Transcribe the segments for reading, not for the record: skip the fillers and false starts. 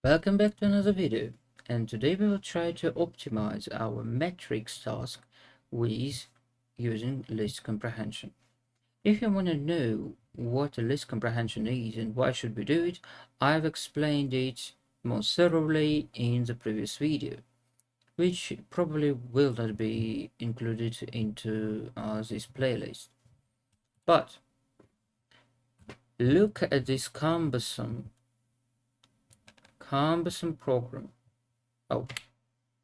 Welcome back to another video, and today we will try to optimize our metrics task with using list comprehension. If you want to know what a list comprehension is and why should we do it, I've explained it more thoroughly in the previous video, which probably will not be included into this playlist. But look at this cumbersome program. Oh,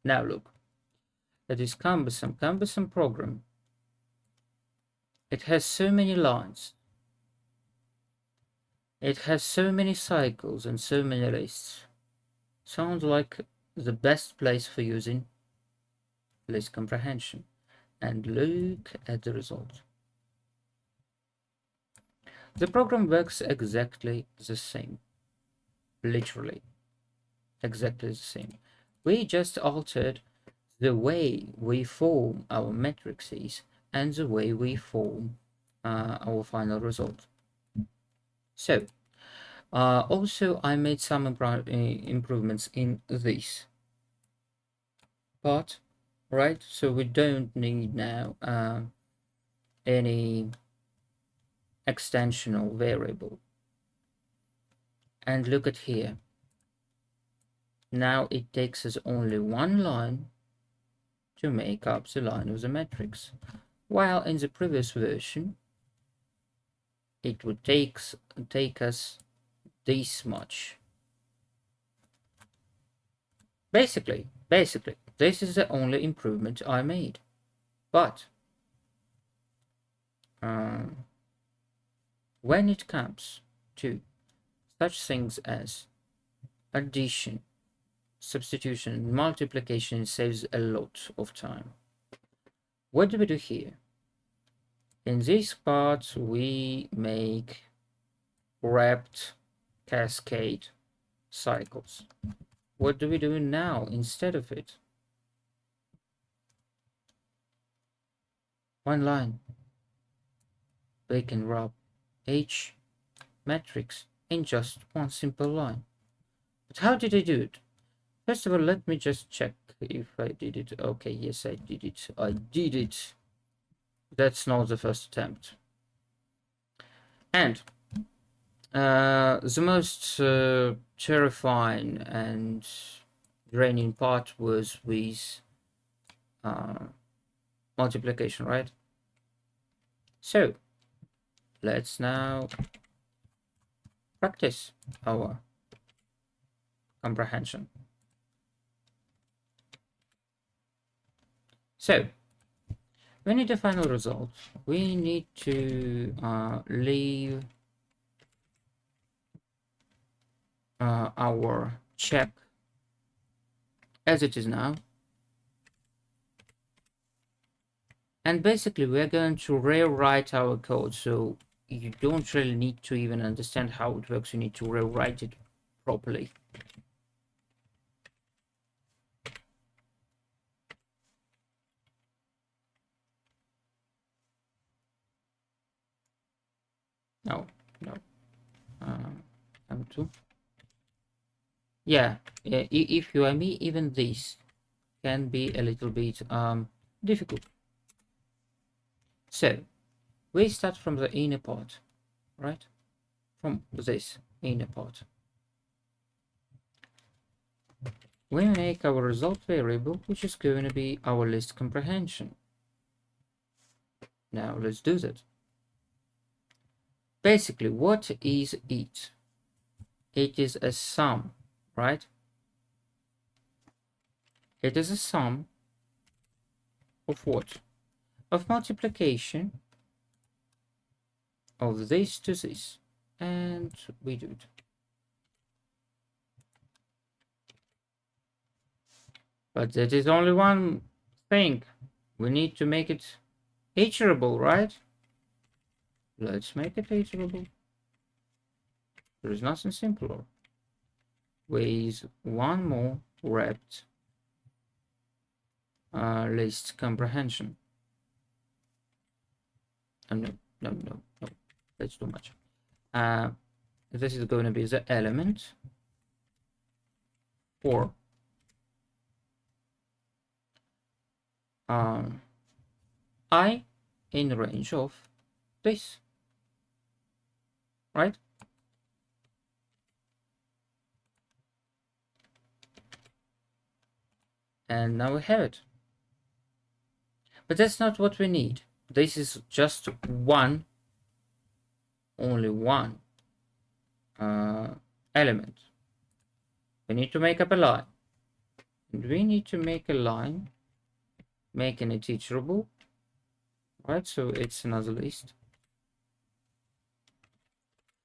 now look. That is cumbersome program. It has so many lines. It has so many cycles and so many lists. Sounds like the best place for using list comprehension. And look at the result. The program works exactly the same. Literally exactly the same. We just altered the way we form our matrices and the way we form our final result. So, also I made some improvements in this part, right? So we don't need now any extensional variable. And look at here. Now it takes us only one line to make up the line of the matrix, while in the previous version it would take us this much. Basically, this is the only improvement I made. But when it comes to such things as addition, substitution, and multiplication, saves a lot of time. What do we do here? In this part, we make wrapped cascade cycles. What do we do now instead of it? One line. We can wrap each matrix in just one simple line. But how did I do it? First of all, let me just check if I did it. Okay, yes, I did it. I did it. That's not the first attempt. And the most terrifying and draining part was with multiplication, right? So let's now practice our comprehension. So we need a final result. We need to leave our check as it is now. And basically we're going to rewrite our code, so you don't really need to even understand how it works. You need to rewrite it properly. No. M2. Yeah, if you are me, even this can be a little bit difficult. So we start from the inner part, right? From this inner part. We make our result variable, which is going to be our list comprehension. Now let's do that. Basically, what is it? It is a sum, right? It is a sum of what? Of multiplication of this to this. And we do it. But that is only one thing. We need to make it iterable, right? Let's make it iterable. There is nothing simpler. With one more wrapped list comprehension. No, that's too much. This is going to be the element for I in range of this, right? And now we have it. But that's not what we need. This is just one, only one element. We need to make up a line. And we need to make a line, making it iterable, right? So it's another list.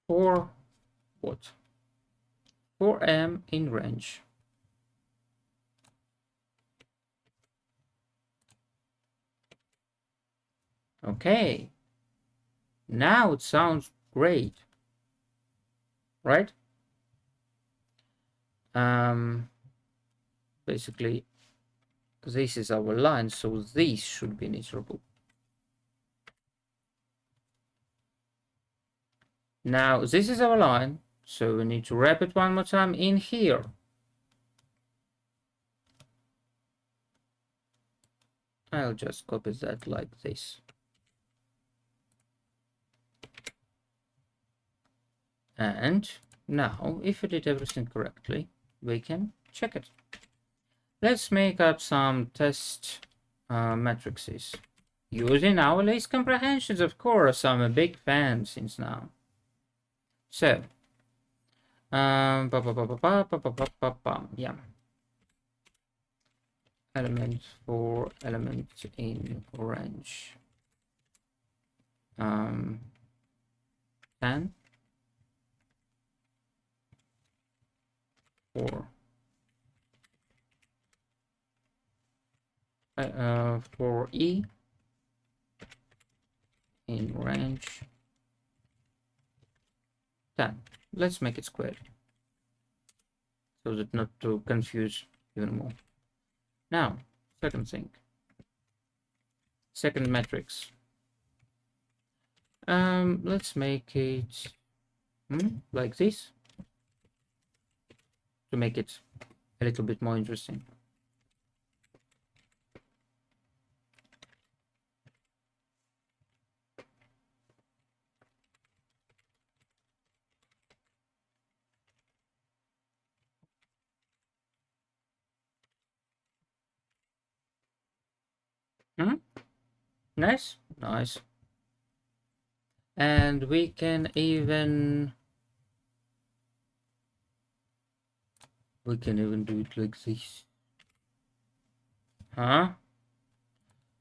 For what? For m in range. Okay. Now it sounds great, right? Basically, this is our line, so this should be iterable. Now this is our line, so we need to wrap it one more time in here. I'll just copy that like this. And now, if we did everything correctly, we can check it. Let's make up some test matrices. Using our list comprehensions, of course. I'm a big fan since now. So, yeah. Element for element in range. 10. For E in range 10. Let's make it squared so that not to confuse even more. Now, second thing, second matrix. Let's make it like this to make it a little bit more interesting. Nice, nice. And we can even do it like this.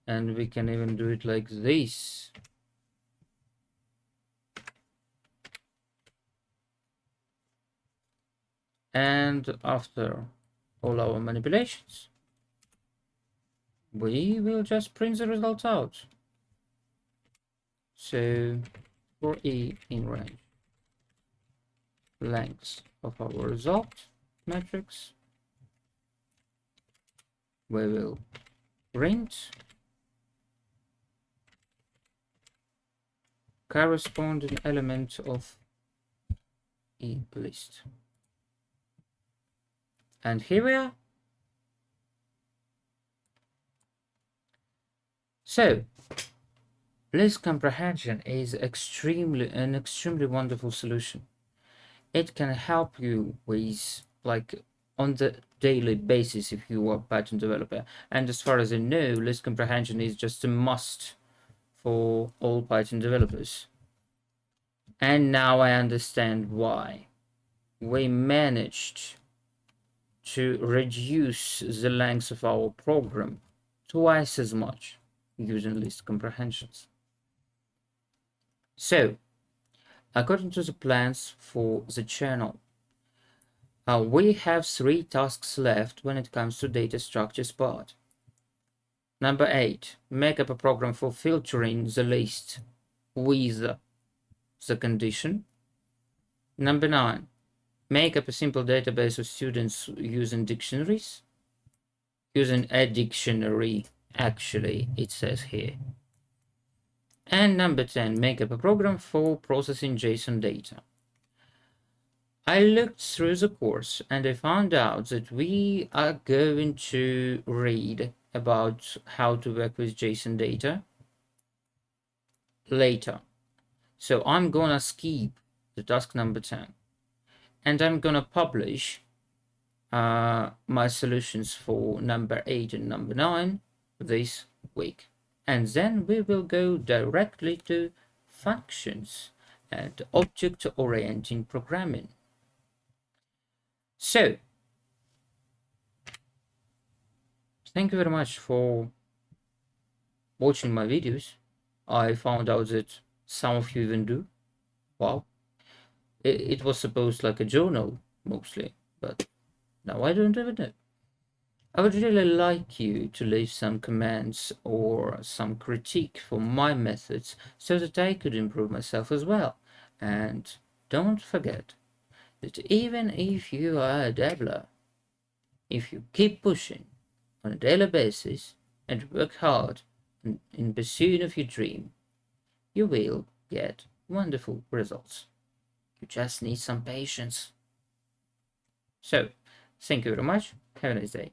And we can even do it like this. And after all our manipulations, we will just print the result out. So for E in range, length of our result matrix, we will print corresponding element of E list. And here we are. So list comprehension is an extremely wonderful solution. It can help you with, like, on the daily basis if you are a Python developer. And as far as I know, list comprehension is just a must for all Python developers. And now I understand why. We managed to reduce the length of our program twice as much using list comprehensions. So, according to the plans for the channel, we have 3 tasks left when it comes to data structures part. Number 8, make up a program for filtering the list with the condition. Number 9, make up a simple database of students using dictionaries. Using a dictionary, actually, it says here. And number 10, make up a program for processing JSON data. I looked through the course and I found out that we are going to read about how to work with JSON data later. So I'm gonna skip the task number 10 and I'm gonna publish my solutions for number 8 and number 9 this week. And then we will go directly to functions and object-oriented programming. So, thank you very much for watching my videos. I found out that some of you even do. Wow. It was supposed like a journal mostly, but now I don't even know. I would really like you to leave some comments or some critique for my methods so that I could improve myself as well. And don't forget that even if you are a dabbler, if you keep pushing on a daily basis and work hard in pursuit of your dream, you will get wonderful results. You just need some patience. So, thank you very much. Have a nice day.